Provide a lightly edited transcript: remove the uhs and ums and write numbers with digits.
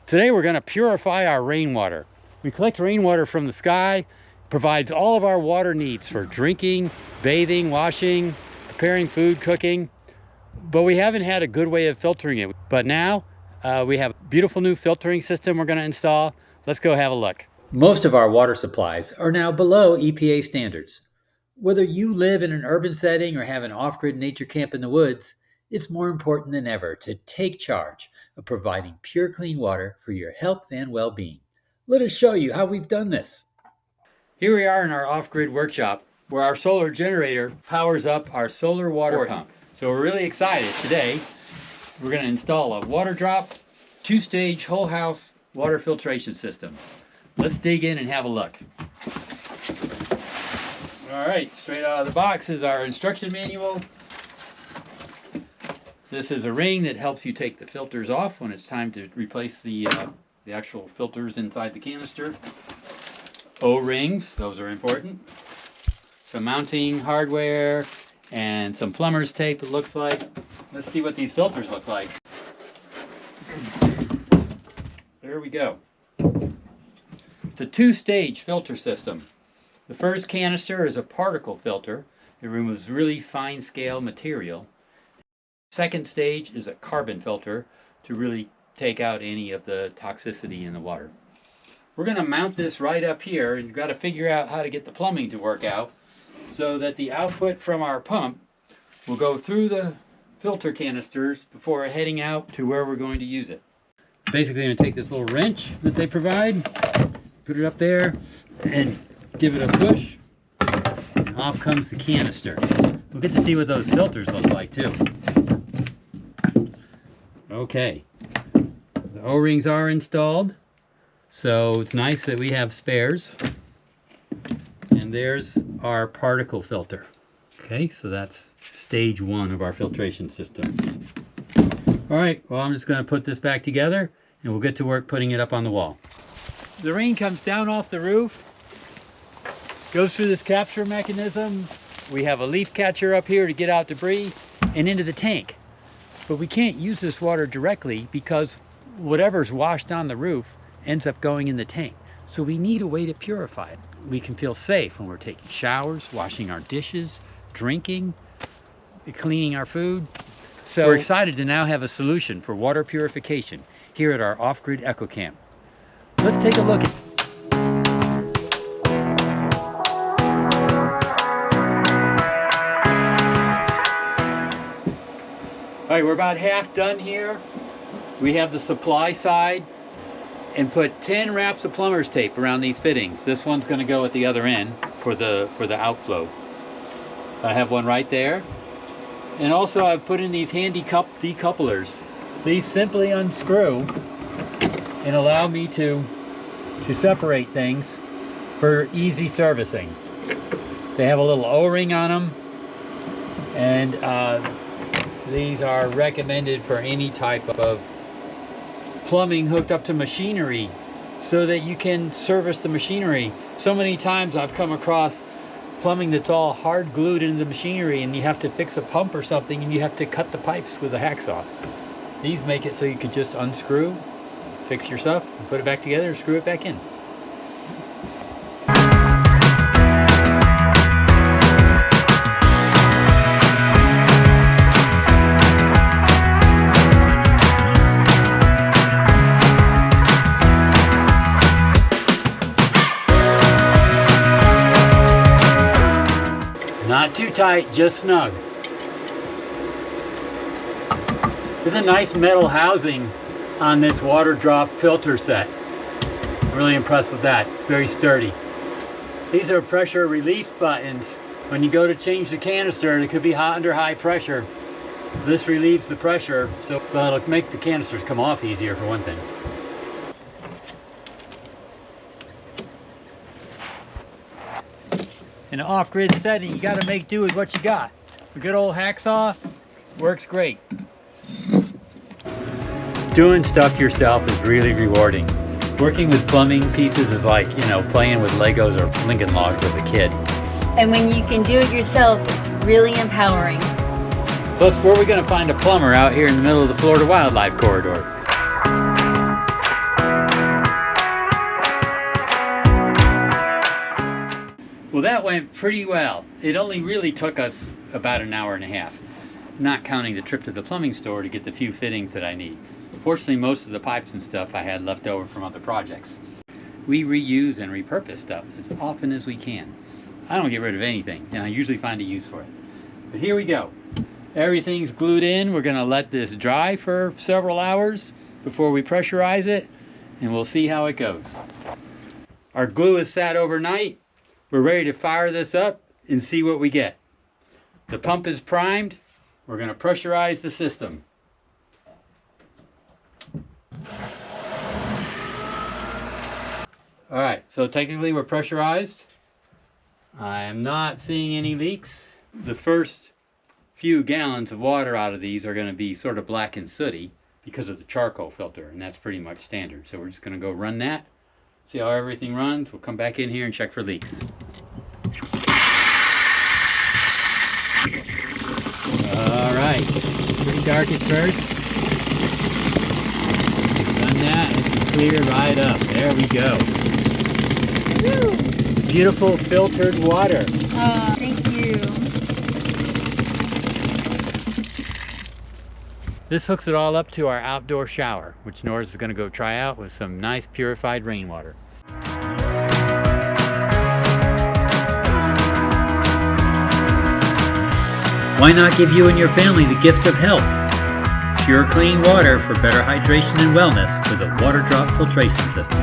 Today we're going to purify our rainwater. We collect rainwater from the sky, provides all of our water needs for drinking, bathing, washing, preparing food, cooking, but we haven't had a good way of filtering it. But now we have a beautiful new filtering system we're going to install. Let's go have a look. Most of our water supplies are now below EPA standards. Whether you live in an urban setting or have an off-grid nature camp in the woods, it's more important than ever to take charge of providing pure, clean water for your health and well-being. Let us show you how we've done this. Here we are in our off-grid workshop where our solar generator powers up our solar water pump. So we're really excited today. We're going to install a water drop, 2-stage whole house water filtration system. Let's dig in and have a look. All right, straight out of the box is our instruction manual. This is a ring that helps you take the filters off when it's time to replace the actual filters inside the canister. O-rings, those are important. Some mounting hardware and some plumber's tape, it looks like. Let's see what these filters look like. There we go. It's a 2-stage filter system. The first canister is a particle filter. It removes really fine scale material. Second stage is a carbon filter to really take out any of the toxicity in the water. We're going to mount this right up here, and you've got to figure out how to get the plumbing to work out so that the output from our pump will go through the filter canisters before heading out to where we're going to use it. Basically, I'm going to take this little wrench that they provide, put it up there, and give it a push, and off comes the canister. We'll get to see what those filters look like too. Okay, the O-rings are installed, so it's nice that we have spares. And there's our particle filter. Okay, so that's stage 1 of our filtration system. All right, well, I'm just going to put this back together and we'll get to work putting it up on the wall. The rain comes down off the roof, goes through this capture mechanism. We have a leaf catcher up here to get out debris and into the tank. But we can't use this water directly because whatever's washed on the roof ends up going in the tank. So we need a way to purify it. We can feel safe when we're taking showers, washing our dishes, drinking, cleaning our food. So we're excited to now have a solution for water purification here at our off-grid eco camp. Let's take a look at All right, we're about half done here. We have the supply side and put 10 wraps of plumber's tape around these fittings. This one's going to go at the other end for the outflow. I have one right there. And also I've put in these handy decouplers. These simply unscrew and allow me to separate things for easy servicing. They have a little O-ring on them, and these are recommended for any type of plumbing hooked up to machinery so that you can service the machinery. So many times I've come across plumbing that's all hard glued into the machinery and you have to fix a pump or something and you have to cut the pipes with a hacksaw. These make it so you can just unscrew, fix your stuff, and put it back together and screw it back in. Not too tight, just snug. There's a nice metal housing on this water drop filter set. I'm really impressed with that. It's very sturdy. These are pressure relief buttons. When you go to change the canister, it could be hot under high pressure. This relieves the pressure, so it'll make the canisters come off easier for one thing. In an off-grid setting, you got to make do with what you got. A good old hacksaw works great. Doing stuff yourself is really rewarding. Working with plumbing pieces is like, playing with Legos or Lincoln Logs as a kid. And when you can do it yourself, it's really empowering. Plus, where are we going to find a plumber out here in the middle of the Florida Wildlife Corridor? Well, that went pretty well. It only really took us about an hour and a half, not counting the trip to the plumbing store to get the few fittings that I need. Fortunately, most of the pipes and stuff I had left over from other projects. We reuse and repurpose stuff as often as we can. I don't get rid of anything, and I usually find a use for it. But here we go. Everything's glued in. We're going to let this dry for several hours before we pressurize it, and we'll see how it goes. Our glue is sat overnight. We're ready to fire this up and see what we get. The pump is primed. We're going to pressurize the system. All right, so technically we're pressurized. I am not seeing any leaks. The first few gallons of water out of these are going to be sort of black and sooty because of the charcoal filter, and that's pretty much standard. So we're just going to go run that, see how everything runs. We'll come back in here and check for leaks. All right, pretty dark at first. Done that, it's clear right up. There we go. Woo. Beautiful filtered water. Oh, thank you. This hooks it all up to our outdoor shower, which Norris is going to go try out with some nice purified rainwater. Why not give you and your family the gift of health? Pure clean water for better hydration and wellness with a water drop filtration system.